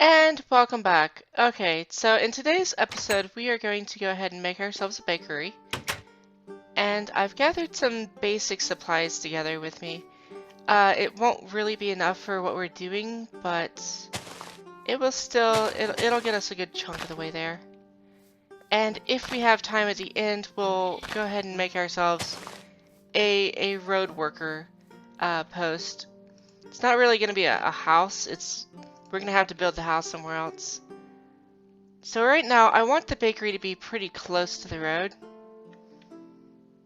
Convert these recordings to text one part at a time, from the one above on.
And welcome back. Okay, so in today's episode, we are going to go ahead and make ourselves a bakery. And I've gathered some basic supplies together with me. It won't really be enough for what we're doing, but it will still, it'll get us a good chunk of the way there. And if we have time at the end, we'll go ahead and make ourselves a road worker post. It's not really going to be a house, we're going to have to build the house somewhere else. So right now, I want the bakery to be pretty close to the road.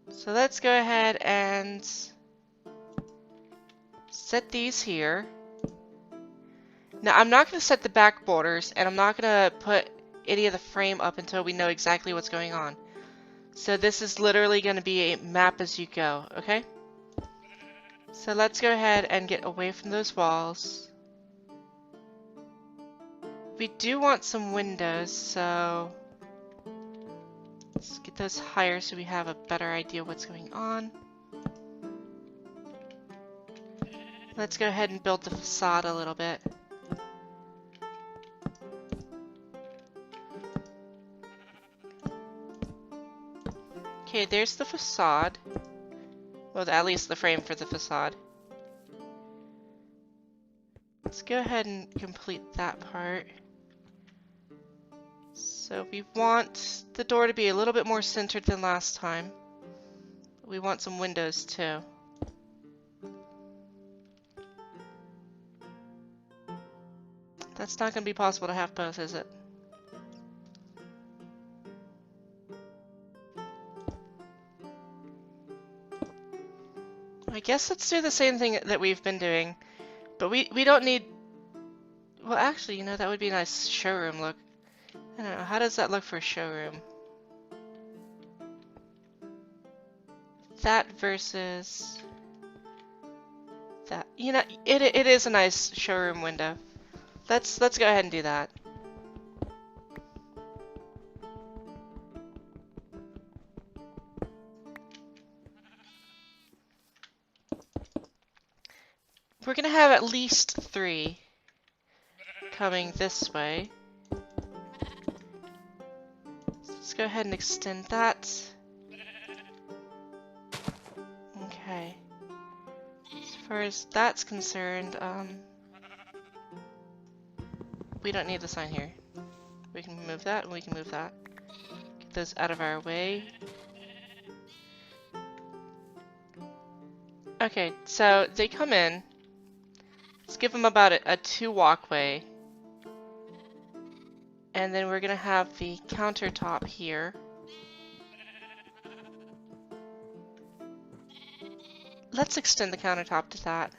So let's go ahead and set these here. Now, I'm not going to set the back borders, and I'm not going to put any of the frame up until we know exactly what's going on. So this is literally going to be a map as you go, okay? So let's go ahead and get away from those walls. We do want some windows, so let's get those higher so we have a better idea what's going on. Let's go ahead and build the facade a little bit. Okay, there's the facade. Well, at least the frame for the facade. Let's go ahead and complete that part. So we want the door to be a little bit more centered than last time. We want some windows too. That's not going to be possible to have both, is it? I guess let's do the same thing that we've been doing, but we don't need... Well, actually, you know, that would be a nice showroom look. I don't know, how does that look for a showroom? That versus... that. You know, it is a nice showroom window. Let's go ahead and do that. We're gonna have at least 3 coming this way. Let's go ahead and extend that. Okay. As far as that's concerned, we don't need the sign here. We can move that, and we can move that. Get those out of our way. Okay, so they come in. Let's give them about a 2 walkway. And then we're gonna have the countertop here. Let's extend the countertop to that.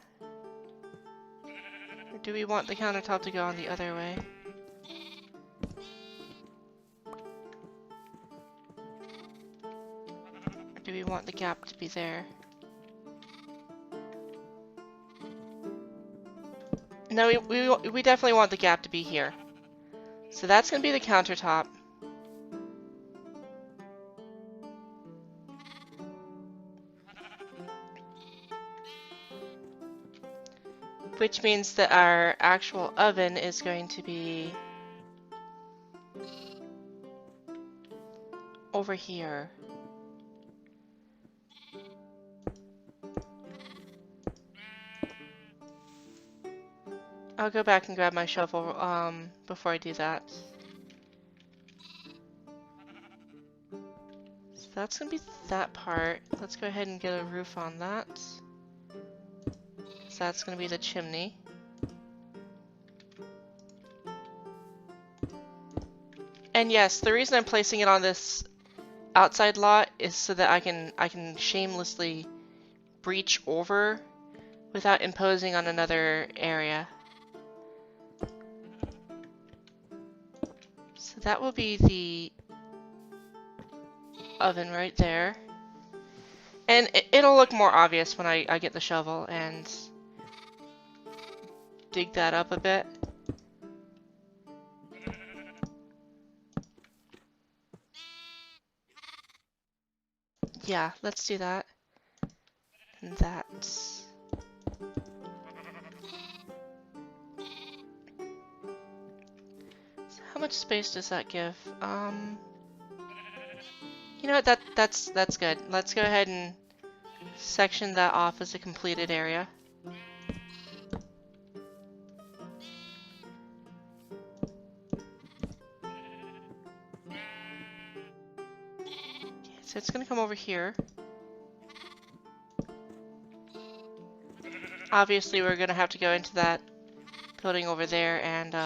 Or do we want the countertop to go on the other way? Or do we want the gap to be there? No, we definitely want the gap to be here. So that's going to be the countertop. Which means that our actual oven is going to be over here. I'll go back and grab my shovel before I do that. So that's gonna be that part. Let's go ahead and get a roof on that. So that's gonna be the chimney. And yes, the reason I'm placing it on this outside lot is so that I can shamelessly breach over without imposing on another area. So that will be the oven right there. And it'll look more obvious when I get the shovel and dig that up a bit. Yeah, let's do that. And that. How much space does that give? You know what, that's good. Let's go ahead and section that off as a completed area. So it's gonna come over here. Obviously, we're gonna have to go into that building over there and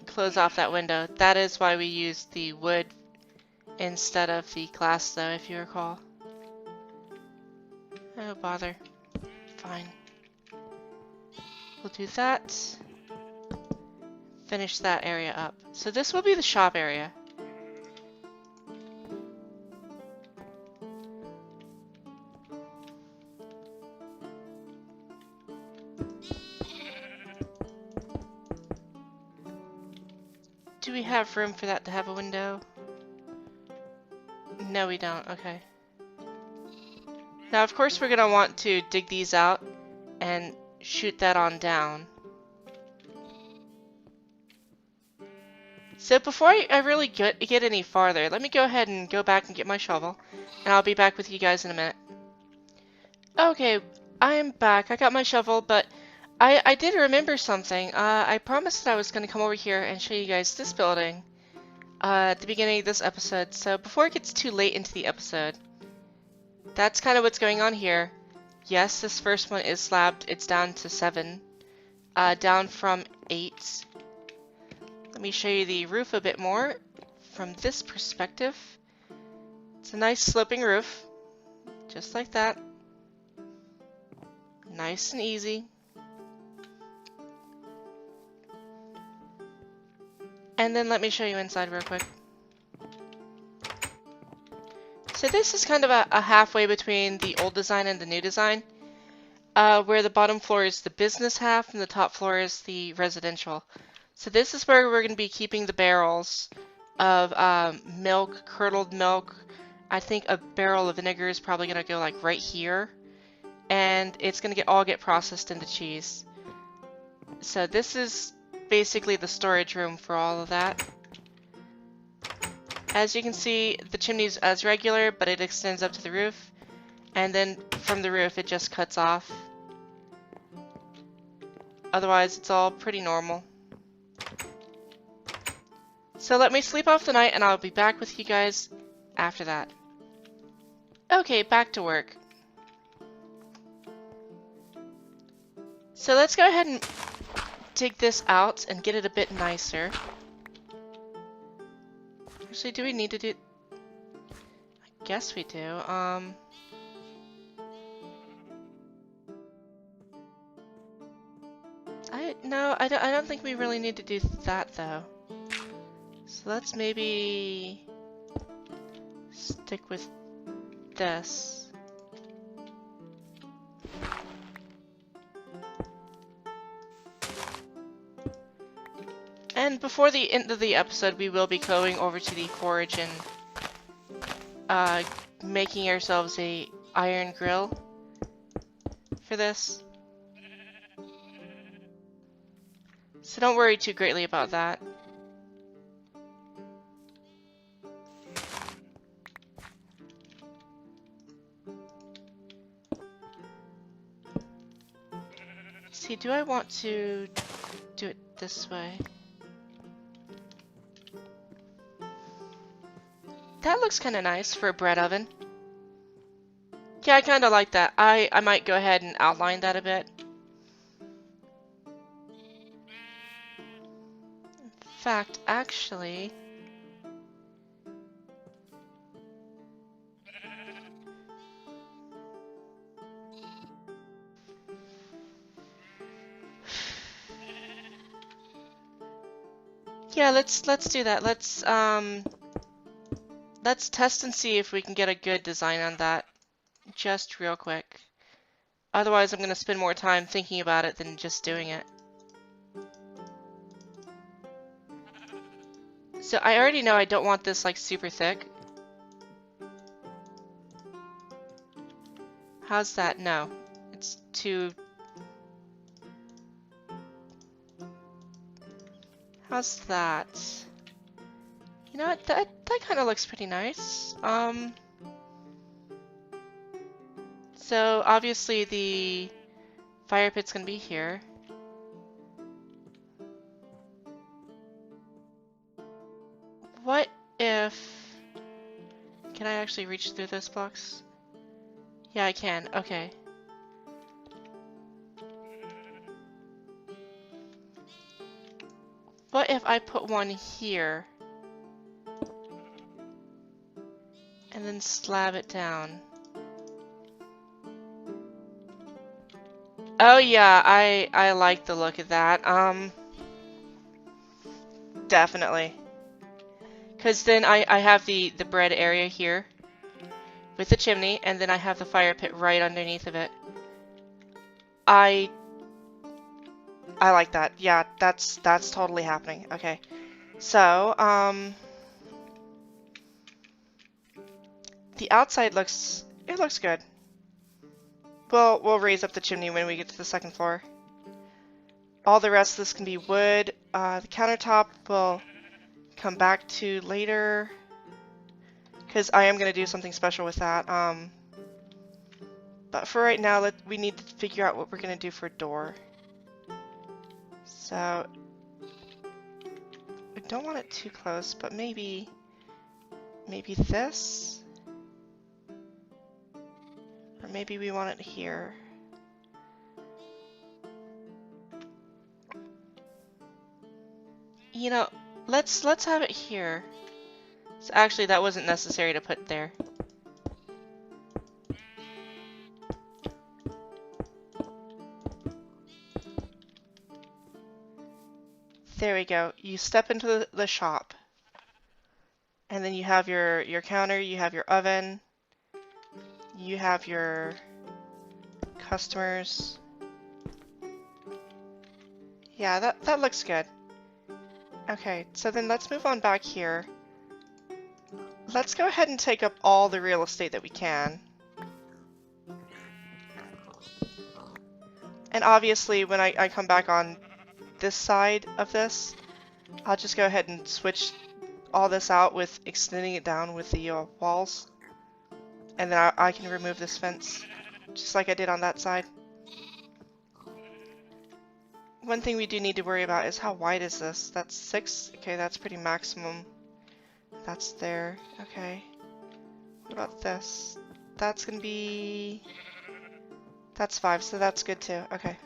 close off that window. That is why we used the wood instead of the glass, though, if you recall. Oh, bother. Fine. We'll do that. Finish that area up. So this will be the shop area. Do we have room for that to have a window? No, we don't. Okay. Now, of course, we're going to want to dig these out and shoot that on down. So before I really get any farther, let me go ahead and go back and get my shovel, and I'll be back with you guys in a minute. Okay, I'm back. I got my shovel, but I did remember something. I promised that I was going to come over here and show you guys this building at the beginning of this episode. So before it gets too late into the episode, that's kind of what's going on here. Yes, this first one is slabbed. It's down to 7, down from 8. Let me show you the roof a bit more from this perspective. It's a nice sloping roof, just like that. Nice and easy. And then let me show you inside real quick. So this is kind of a halfway between the old design and the new design, where the bottom floor is the business half and the top floor is the residential. So this is where we're going to be keeping the barrels of milk, curdled milk. I think a barrel of vinegar is probably going to go like right here, and it's going to all get processed into cheese. So this is basically the storage room for all of that. As you can see, the chimney's as regular, but it extends up to the roof, and then from the roof it just cuts off. Otherwise, it's all pretty normal. So let me sleep off the night, and I'll be back with you guys after that. Okay, back to work. So let's go ahead and dig this out and get it a bit nicer. Actually, do we need to do... I guess we do. I don't think we really need to do that, though. So let's maybe stick with this. And before the end of the episode, we will be going over to the forge and making ourselves a iron grill for this. So don't worry too greatly about that. See, do I want to do it this way? That looks kind of nice for a bread oven. Yeah, I kind of like that. I might go ahead and outline that a bit. In fact, actually... Yeah, let's do that. Let's test and see if we can get a good design on that just real quick. Otherwise, I'm going to spend more time thinking about it than just doing it. So I already know I don't want this like super thick. How's that? No, it's too... How's that? You know what? That kind of looks pretty nice. So obviously the fire pit's gonna be here. What if... Can I actually reach through those blocks? Yeah, I can. Okay. What if I put one here and then slab it down? Oh yeah, I like the look of that. Definitely. Because then I have the bread area here with the chimney, and then I have the fire pit right underneath of it. I like that. Yeah, that's totally happening. Okay. So, the outside looks good. We'll raise up the chimney when we get to the second floor. All the rest of this can be wood. The countertop will come back to later, because I am going to do something special with that. But for right now, we need to figure out what we're going to do for a door. So, I don't want it too close, but maybe this? Or maybe we want it here. You know, let's have it here. So actually, that wasn't necessary to put there. There we go. You step into the shop. And then you have your counter, you have your oven, you have your customers. Yeah, that looks good. Okay, so then let's move on back here. Let's go ahead and take up all the real estate that we can. And obviously, when I come back on this side of this, I'll just go ahead and switch all this out with extending it down with the walls. And then I can remove this fence, just like I did on that side. One thing we do need to worry about is how wide is this? That's 6? Okay, that's pretty maximum. That's there. Okay. What about this? That's gonna be... That's 5, so that's good too. Okay.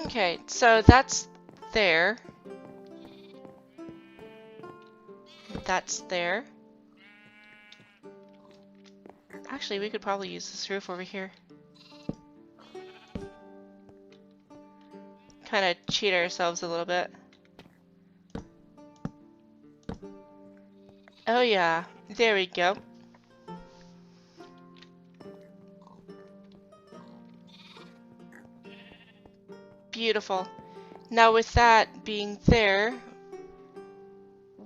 Okay, so that's there. That's there. Actually, we could probably use this roof over here. Kind of cheat ourselves a little bit. Oh yeah, there we go. Beautiful. Now with that being there,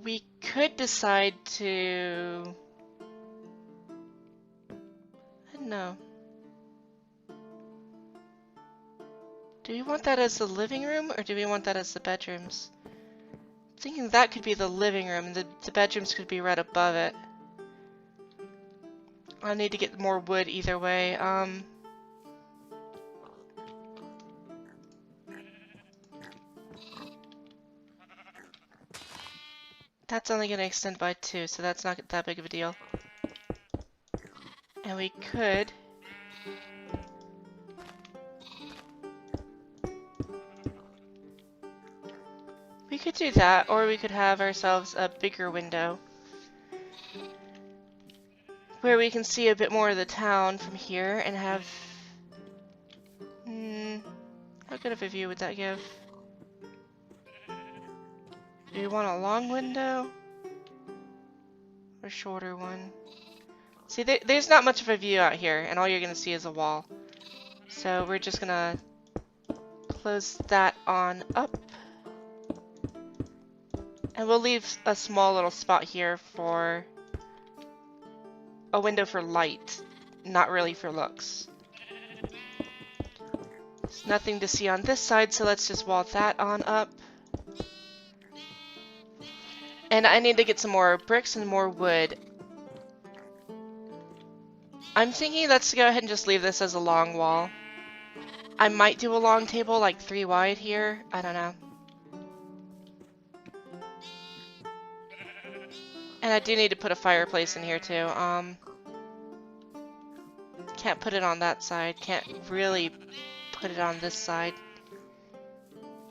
we could decide to... I don't know. Do we want that as the living room, or do we want that as the bedrooms? I'm thinking that could be the living room, and the bedrooms could be right above it. I'll need to get more wood either way. That's only going to extend by 2, so that's not that big of a deal. And we could... We could do that, or we could have ourselves a bigger window where we can see a bit more of the town from here and have... how good of a view would that give? Do we want a long window or a shorter one? See, there's not much of a view out here, and all you're going to see is a wall. So we're just going to close that on up. And we'll leave a small little spot here for a window for light, not really for looks. There's nothing to see on this side, so let's just wall that on up. And I need to get some more bricks and more wood. I'm thinking let's go ahead and just leave this as a long wall. I might do a long table, like 3 wide here. I don't know. And I do need to put a fireplace in here too. Can't put it on that side. Can't really put it on this side.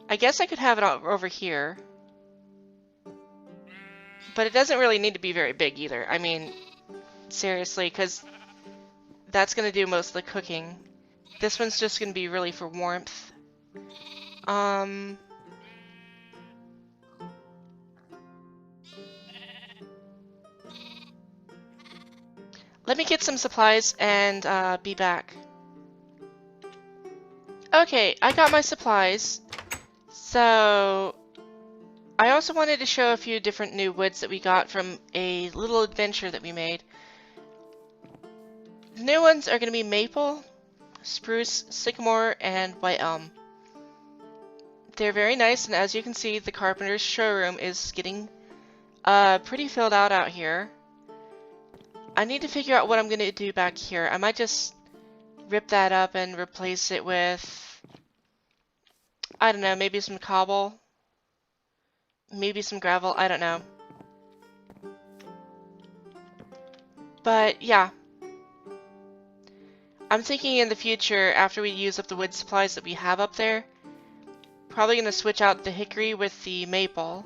I guess I could have it over here. But it doesn't really need to be very big either. I mean, seriously, because that's going to do most of the cooking. This one's just going to be really for warmth. Let me get some supplies and be back. Okay, I got my supplies. So I also wanted to show a few different new woods that we got from a little adventure that we made. The new ones are going to be maple, spruce, sycamore, and white elm. They're very nice, and as you can see, the carpenter's showroom is getting pretty filled out here. I need to figure out what I'm going to do back here. I might just rip that up and replace it with, I don't know, maybe some cobble, maybe some gravel, I don't know. But yeah, I'm thinking in the future, after we use up the wood supplies that we have up there, probably going to switch out the hickory with the maple.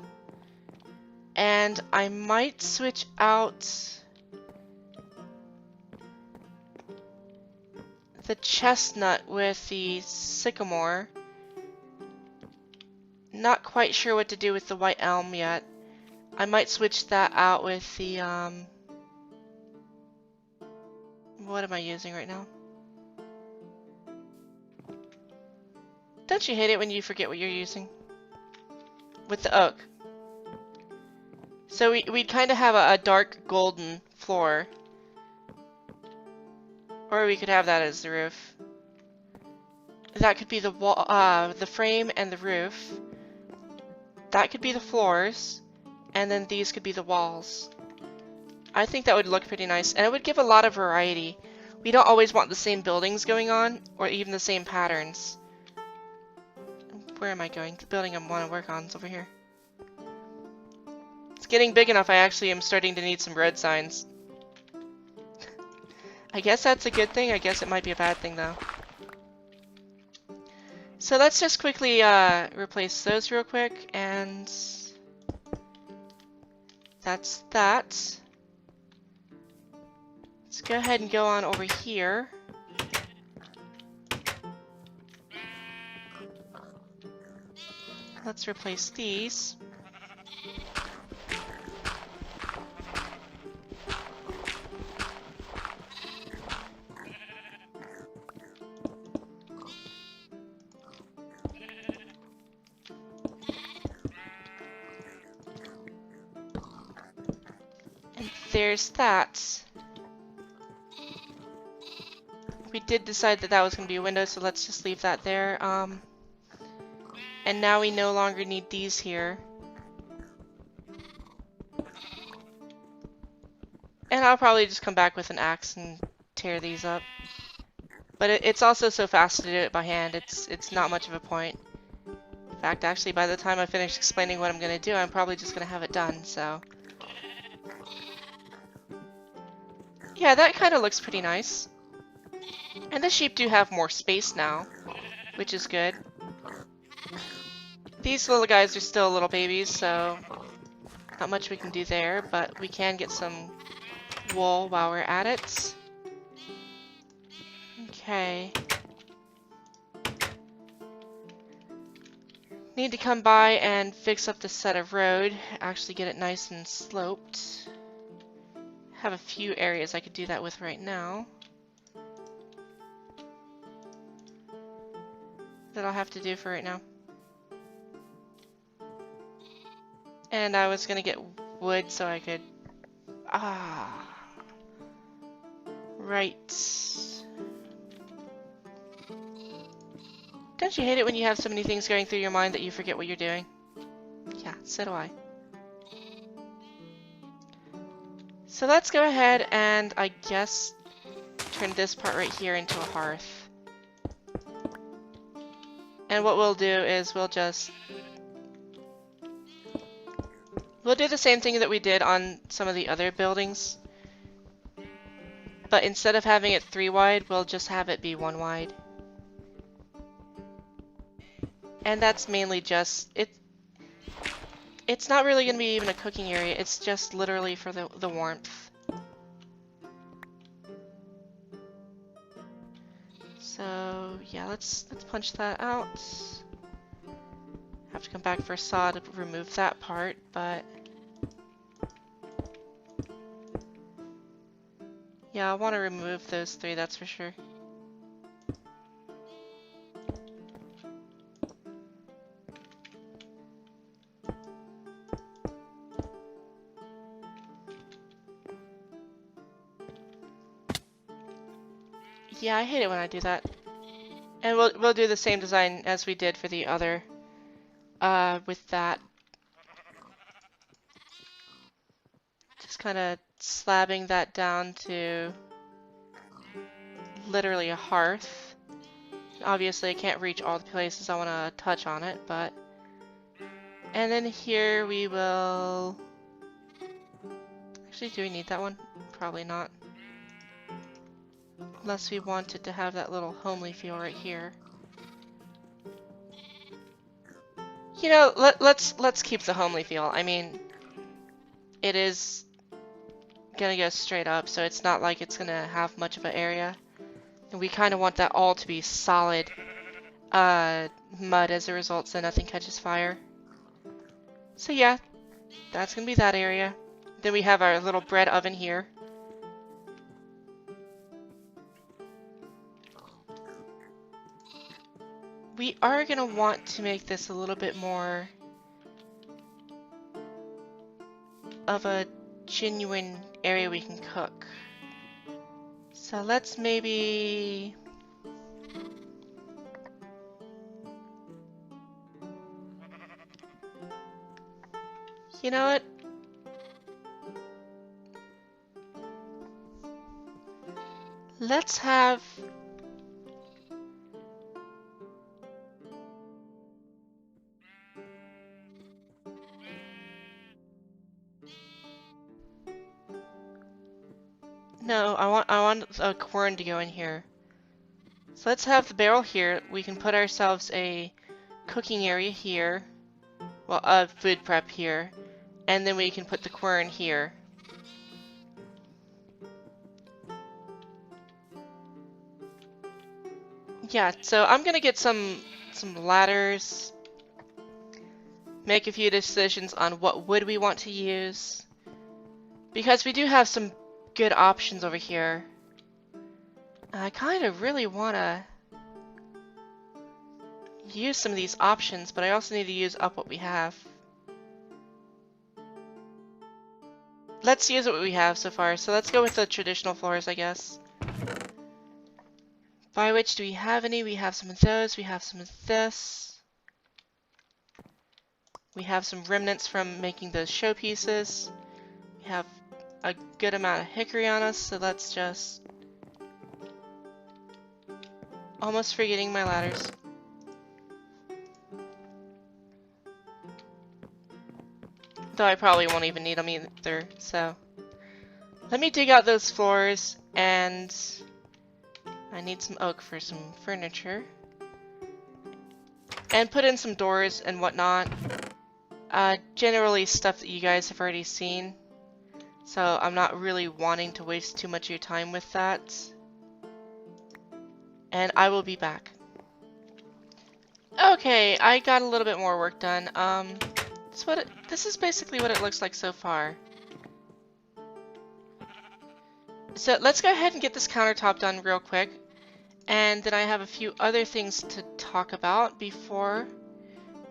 And I might switch out the chestnut with the sycamore. Not quite sure what to do with the white elm yet. I might switch that out with the, what am I using right now? Don't you hate it when you forget what you're using? With the oak. So we'd kind of have a dark golden floor. Or we could have that as the roof. That could be the wall, the frame and the roof. That could be the floors. And then these could be the walls. I think that would look pretty nice. And it would give a lot of variety. We don't always want the same buildings going on, or even the same patterns. Where am I going? The building I want to work on is over here. It's getting big enough I actually am starting to need some road signs. I guess that's a good thing. I guess it might be a bad thing though. So let's just quickly replace those real quick, and that's that. Let's go ahead and go on over here. Let's replace these. And there's that. We did decide that that was going to be a window, so let's just leave that there. And now we no longer need these here. And I'll probably just come back with an axe and tear these up. But it's also so fast to do it by hand, it's not much of a point. In fact, actually, by the time I finish explaining what I'm going to do, I'm probably just going to have it done, so. Yeah, that kind of looks pretty nice. And the sheep do have more space now, which is good. These little guys are still little babies, so not much we can do there, but we can get some wool while we're at it. Okay. Need to come by and fix up the set of road, actually get it nice and sloped. have a few areas I could do that with right now. That I'll have to do for right now. And I was gonna get wood so I could... Right. Don't you hate it when you have so many things going through your mind that you forget what you're doing? Yeah, so do I. So let's go ahead and, I guess, turn this part right here into a hearth. And what we'll do is we'll do the same thing that we did on some of the other buildings. But instead of having it 3 wide, we'll just have it be 1 wide. And that's mainly just, it's not really going to be even a cooking area, it's just literally for the warmth. So yeah, let's punch that out. Have to come back for a saw to remove that part, but yeah, I want to remove those 3, that's for sure. Yeah, I hate it when I do that. And we'll do the same design as we did for the other, with that. Just kind of slabbing that down to literally a hearth. Obviously I can't reach all the places I want to touch on it, but... And then here we will... Actually, do we need that one? Probably not. Unless we wanted to have that little homely feel right here. You know, let's keep the homely feel. I mean, it is gonna go straight up, so it's not like it's gonna have much of an area. And we kind of want that all to be solid mud as a result, so nothing catches fire. So yeah, that's gonna be that area. Then we have our little bread oven here. We are going to want to make this a little bit more of a genuine area we can cook. So let's maybe... You know what? Let's have... No, I want a quern to go in here. So let's have the barrel here. We can put ourselves a cooking area here. Well, a food prep here. And then we can put the quern here. Yeah, so I'm gonna get some ladders. Make a few decisions on what wood we want to use. Because we do have some good options over here. I kind of really want to use some of these options, but I also need to use up what we have. Let's use what we have so far, so let's go with the traditional floors, I guess. By which, do we have any? We have some of those, we have some of this. We have some remnants from making those showpieces. We have a good amount of hickory on us, so let's just... Almost forgetting my ladders. Though I probably won't even need them either, so... Let me dig out those floors, and... I need some oak for some furniture. And put in some doors and whatnot. Generally stuff that you guys have already seen. So I'm not really wanting to waste too much of your time with that. And I will be back. Okay, I got a little bit more work done. This is basically what it looks like so far. So let's go ahead and get this countertop done real quick. And then I have a few other things to talk about before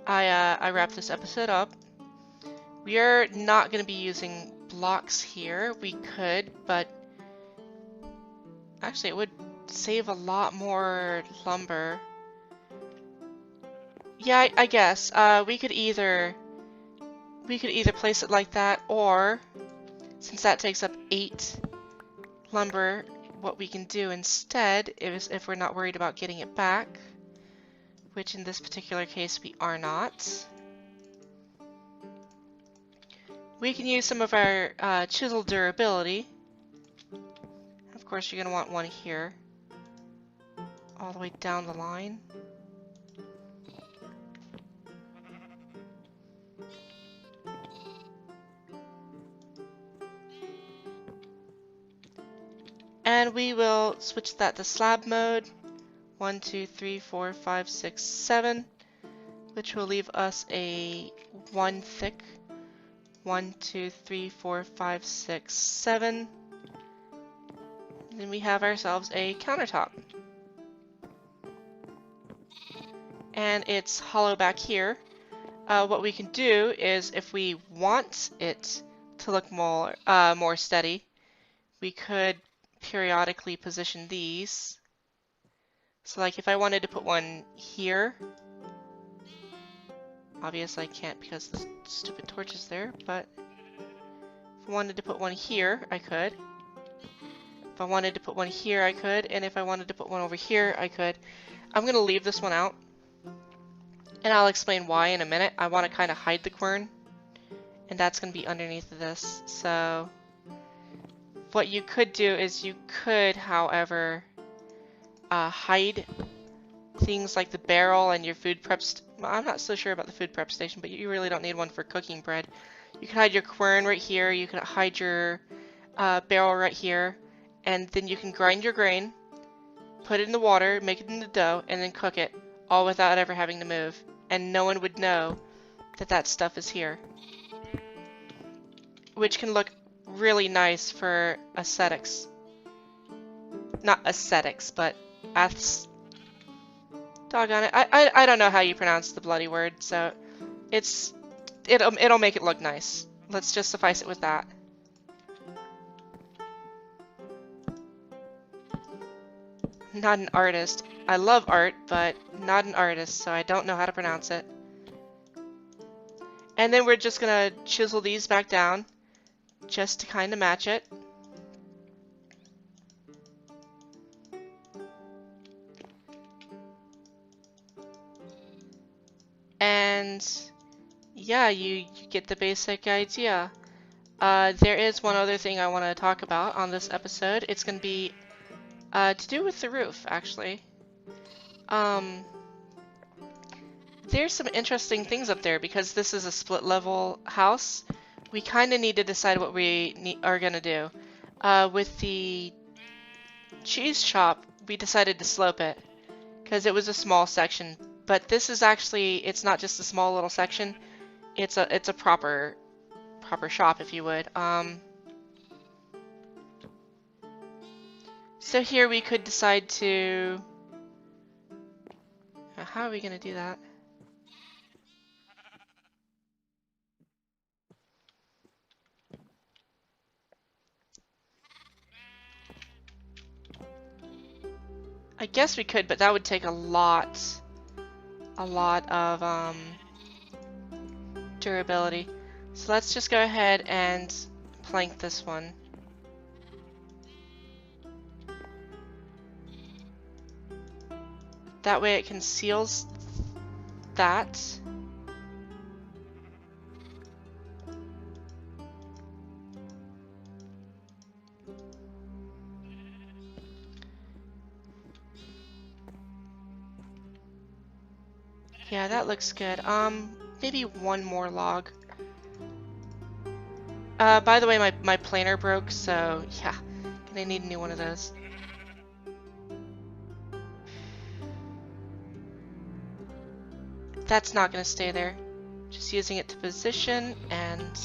I wrap this episode up. We are not going to be using blocks here. We could, but actually it would save a lot more lumber. Yeah, I guess. We could either place it like that, or since that takes up 8 lumber, what we can do instead is, if we're not worried about getting it back, which in this particular case we are not, we can use some of our chisel durability. Of course, you're going to want one here, all the way down the line. And we will switch that to slab mode. 1, 2, 3, 4, 5, 6, 7, which will leave us a 1 thick. 1, 2, 3, 4, 5, 6, 7. And then we have ourselves a countertop. And it's hollow back here. What we can do is, if we want it to look more steady, we could periodically position these. So like if I wanted to put one here, obviously I can't because the stupid torch is there, but if I wanted to put one here, I could. If I wanted to put one here, I could, and if I wanted to put one over here, I could. I'm going to leave this one out, and I'll explain why in a minute. I want to kind of hide the quern, and that's going to be underneath of this. So what you could do is you could, however, hide things like the barrel and your food prep. Well, I'm not so sure about the food prep station, but you really don't need one for cooking bread. You can hide your quern right here. You can hide your barrel right here, and then you can grind your grain, put it in the water, make it into dough, and then cook it, all without ever having to move. And no one would know that that stuff is here, which can look really nice for aesthetics. Not aesthetics, but doggone it. I don't know how you pronounce the bloody word, so it'll make it look nice. Let's just suffice it with that. Not an artist. I love art, but not an artist, so I don't know how to pronounce it. And then we're just gonna chisel these back down, just to kind of match it. And yeah, you get the basic idea. There is one other thing I want to talk about on this episode. It's going to be to do with the roof, actually. There's some interesting things up there because this is a split level house. We kind of need to decide what we are going to do. With the cheese shop, we decided to slope it because it was a small section. But this is actually, it's not just a small little section. It's a proper shop, if you would. So here we could decide to... How are we going to do that? I guess we could, but that would take a lot of durability. So let's just go ahead and plank this one. That way it conceals that. Yeah, that looks good. Maybe one more log. By the way, my planer broke, so yeah, gonna need a new one of those. That's not gonna stay there. Just using it to position, and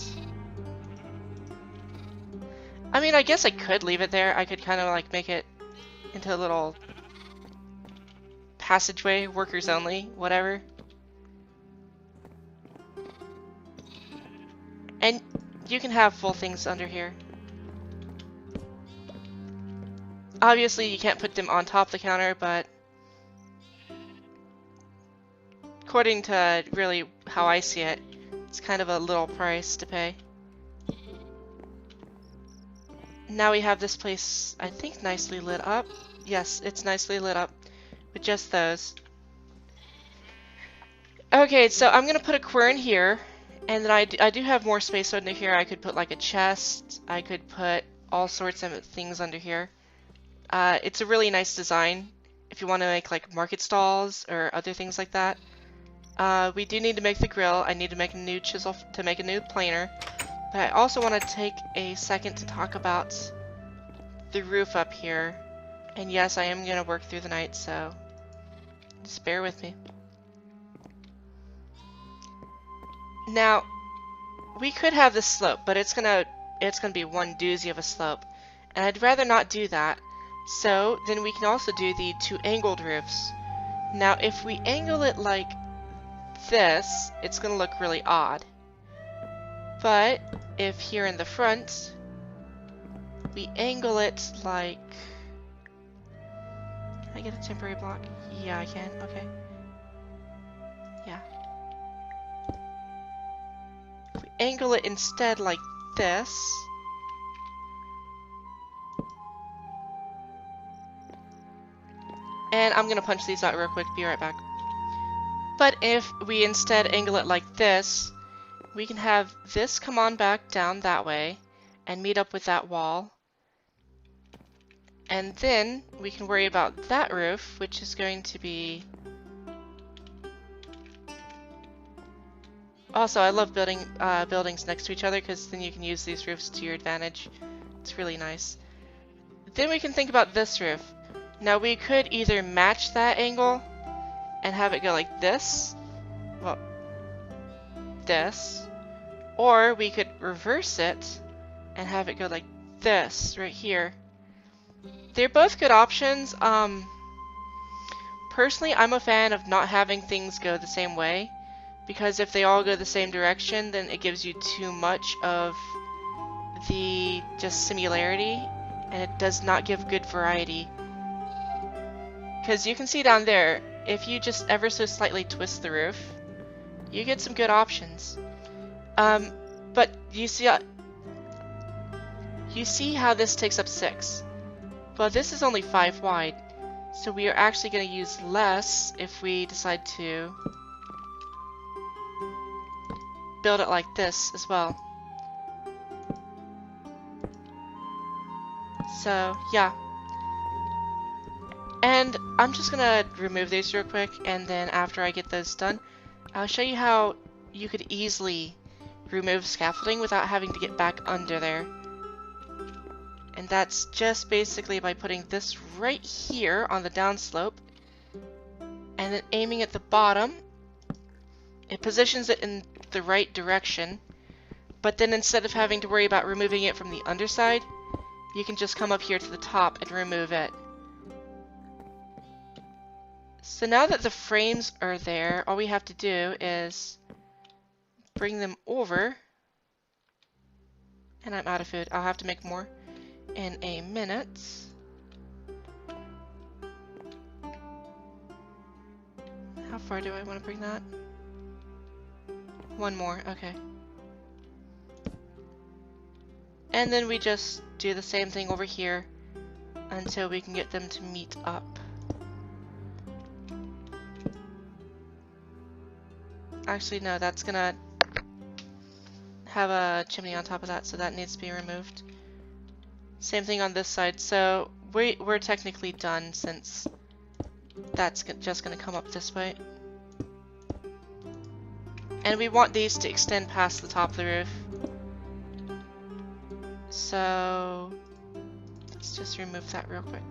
I mean, I guess I could leave it there. I could kind of like make it into a little passageway, workers only, whatever. And you can have full things under here. Obviously, you can't put them on top of the counter, but according to really how I see it, it's kind of a little price to pay. Now we have this place, I think, nicely lit up. Yes, it's nicely lit up with just those. Okay, so I'm gonna put a quern here, and then I do have more space under here. I could put like a chest. I could put all sorts of things under here. It's a really nice design if you want to make like market stalls or other things like that. We do need to make the grill. I need to make a new chisel to make a new planer. But I also want to take a second to talk about the roof up here. And yes, I am going to work through the night, so just bear with me. Now, we could have this slope, but it's gonna be one doozy of a slope. And I'd rather not do that. So then we can also do the two angled roofs. Now, if we angle it like this, it's gonna look really odd. But if here in the front, we angle it like... Can I get a temporary block? Yeah, I can. Okay. Yeah. If we angle it instead like this, and I'm gonna punch these out real quick, be right back. But if we instead angle it like this, we can have this come on back down that way and meet up with that wall. And then we can worry about that roof, which is going to be... Also, I love building buildings next to each other because then you can use these roofs to your advantage. It's really nice. Then we can think about this roof. Now we could either match that angle and have it go like this. Well, this. Or we could reverse it and have it go like this right here. They're both good options. Personally, I'm a fan of not having things go the same way, because if they all go the same direction, then it gives you too much of the just similarity, and it does not give good variety. Because you can see down there, if you just ever so slightly twist the roof, you get some good options. But you see how this takes up 6. Well, this is only 5 wide, so we are actually going to use less if we decide to build it like this as well. So, yeah. And I'm just gonna remove these real quick, and then after I get those done, I'll show you how you could easily remove scaffolding without having to get back under there. And that's just basically by putting this right here on the downslope, and then aiming at the bottom. It positions it in the right direction, but then instead of having to worry about removing it from the underside, you can just come up here to the top and remove it. So now that the frames are there, all we have to do is bring them over. And I'm out of food. I'll have to make more in a minute. How far do I want to bring that? One more, okay. And then we just do the same thing over here until we can get them to meet up. Actually, no, that's gonna have a chimney on top of that, so that needs to be removed. Same thing on this side, so we're technically done since that's just gonna come up this way. And we want these to extend past the top of the roof. So let's just remove that real quick.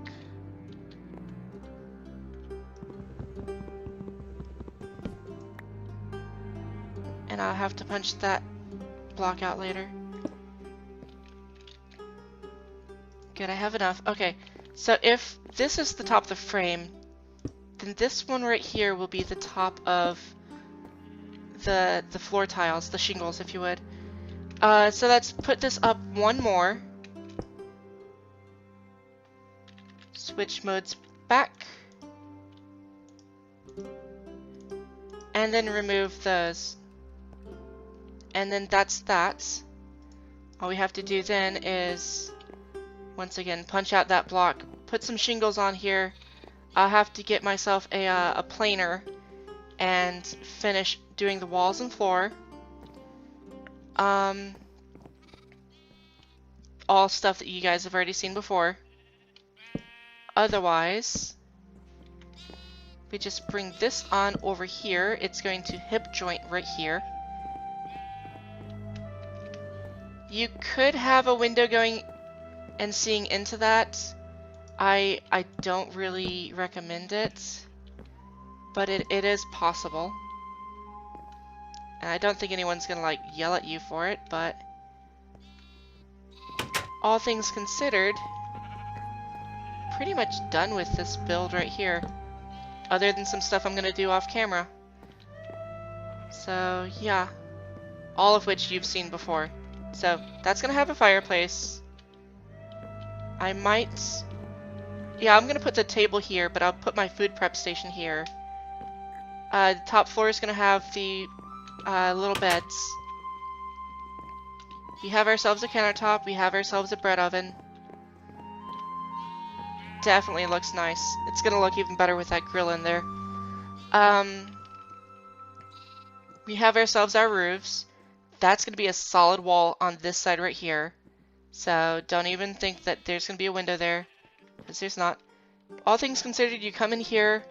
And I'll have to punch that block out later. Good, I have enough. Okay, so if this is the top of the frame, then this one right here will be the top of the floor tiles, the shingles, if you would. So let's put this up one more. Switch modes back. And then remove those. And then that's that. All we have to do then is, once again, punch out that block, put some shingles on here. I'll have to get myself a planer and finish doing the walls and floor. All stuff that you guys have already seen before. Otherwise, we just bring this on over here. It's going to hip joint right here. You could have a window going and seeing into that. I don't really recommend it, but it is possible. And I don't think anyone's gonna like yell at you for it, but all things considered, pretty much done with this build right here, other than some stuff I'm gonna do off camera. So yeah, all of which you've seen before. So that's gonna have a fireplace. I might, yeah, I'm gonna put the table here, but I'll put my food prep station here. The top floor is gonna have the little beds. We have ourselves a countertop, we have ourselves a bread oven. Definitely looks nice. It's gonna look even better with that grill in there. We have ourselves our roofs. That's gonna be a solid wall on this side right here. So don't even think that there's gonna be a window there, because there's not. All things considered, you come in here,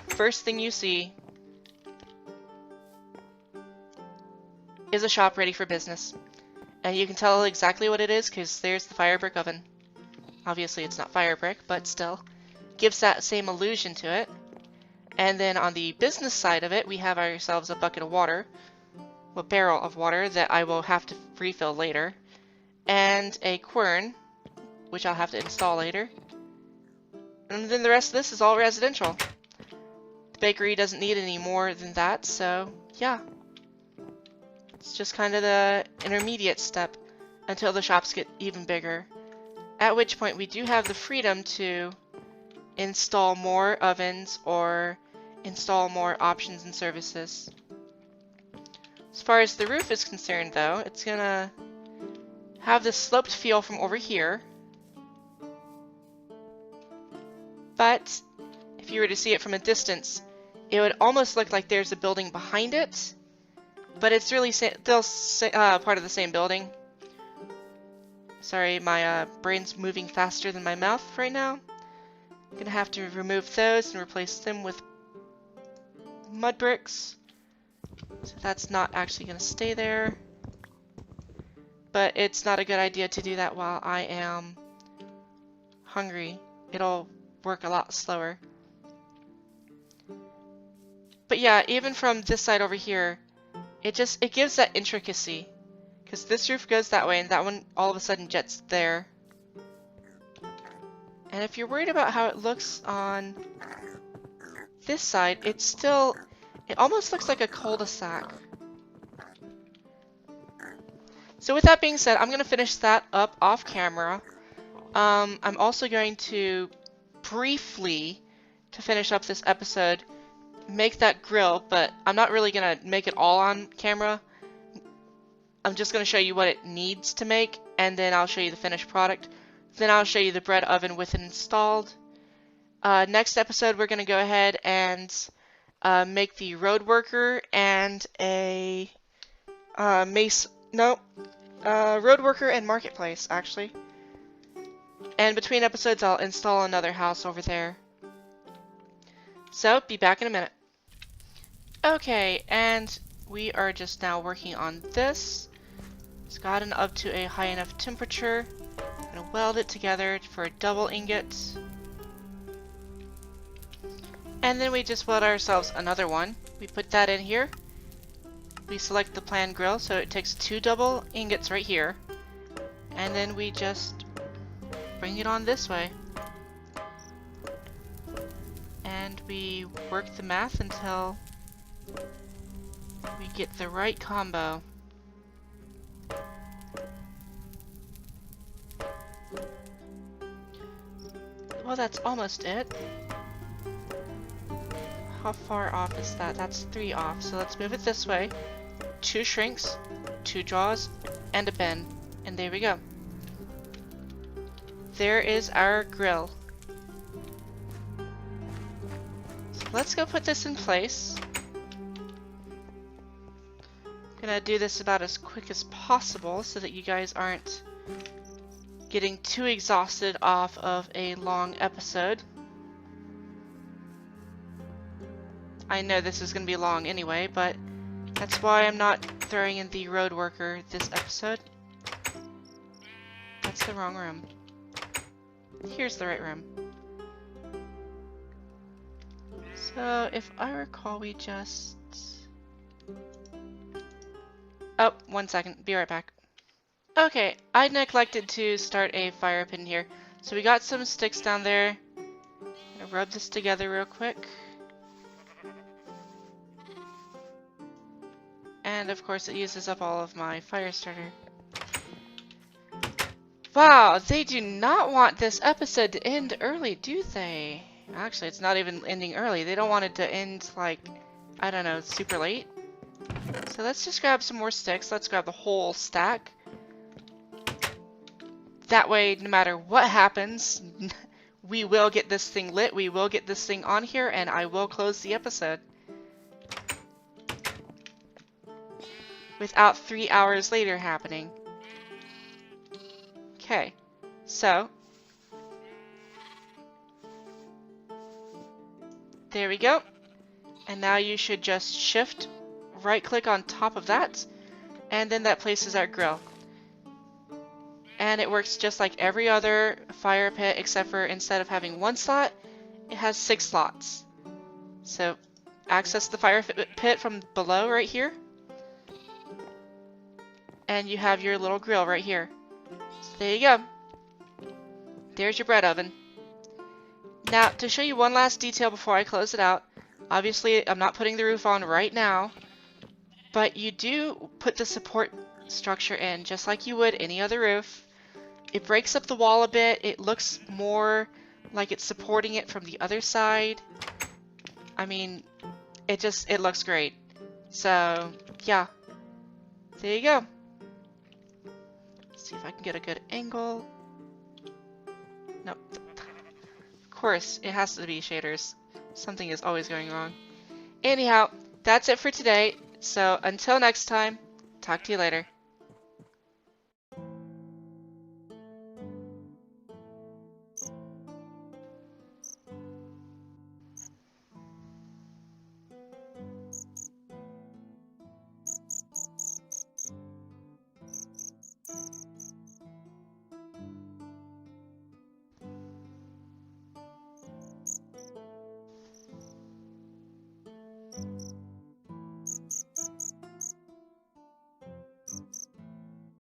first thing you see is a shop ready for business. And you can tell exactly what it is because there's the fire brick oven. Obviously it's not fire brick, but still gives that same illusion to it. And then on the business side of it, we have ourselves a bucket of water, a barrel of water that I will have to refill later, and a quern, which I'll have to install later. And then the rest of this is all residential. The bakery doesn't need any more than that, so yeah. It's just kind of the intermediate step until the shops get even bigger. At which point we do have the freedom to install more ovens or install more options and services. As far as the roof is concerned though, it's gonna have this sloped feel from over here. But if you were to see it from a distance, it would almost look like there's a building behind it. But it's really still part of the same building. Sorry, my brain's moving faster than my mouth right now. I'm gonna have to remove those and replace them with mud bricks. So that's not actually gonna stay there. But it's not a good idea to do that while I am hungry. It'll work a lot slower. But yeah, even from this side over here, it gives that intricacy, because this roof goes that way and that one all of a sudden jets there. And if you're worried about how it looks on this side, it almost looks like a cul-de-sac. So with that being said, I'm going to finish that up off camera. I'm also going to briefly, to finish up this episode, make that grill, but I'm not really going to make it all on camera. I'm just going to show you what it needs to make, and then I'll show you the finished product. Then I'll show you the bread oven with it installed. Next episode, we're going to go ahead and make the road worker and a road worker and marketplace, actually. And between episodes, I'll install another house over there. So, be back in a minute. Okay, and we are just now working on this. It's gotten up to a high enough temperature. I'm going to weld it together for a double ingot. And then we just weld ourselves another one. We put that in here. We select the plan grill, so it takes 2 double ingots right here. And then we just bring it on this way. And we work the math until we get the right combo. Well, that's almost it. How far off is that? That's 3 off. So let's move it this way. 2 shrinks, 2 draws, and a bend. And there we go. There is our grill. So let's go put this in place. Gonna do this about as quick as possible so that you guys aren't getting too exhausted off of a long episode. I know this is gonna be long anyway, but that's why I'm not throwing in the road worker this episode. That's the wrong room. Here's the right room. So if I recall, we just... Oh, 1 second. Be right back. Okay, I neglected to start a fire pit here. So we got some sticks down there. I'm gonna rub this together real quick. And of course it uses up all of my fire starter. Wow, they do not want this episode to end early, do they? Actually, it's not even ending early. They don't want it to end, like, I don't know, super late. So let's just grab some more sticks. Let's grab the whole stack. That way, no matter what happens, we will get this thing lit, we will get this thing on here, and I will close the episode. Without 3 hours later happening. Okay, so there we go. And now you should just shift right click on top of that, and then that places our grill. And it works just like every other fire pit, except for instead of having 1 slot, it has 6 slots. So access the fire pit from below right here, and you have your little grill right here. So there you go. There's your bread oven. Now, to show you one last detail before I close it out, obviously I'm not putting the roof on right now, but you do put the support structure in just like you would any other roof. It breaks up the wall a bit. It looks more like it's supporting it from the other side. I mean, it looks great. So, yeah. There you go. Let's see if I can get a good angle. Nope. Of course, it has to be shaders. Something is always going wrong. Anyhow, that's it for today. So, until next time, talk to you later.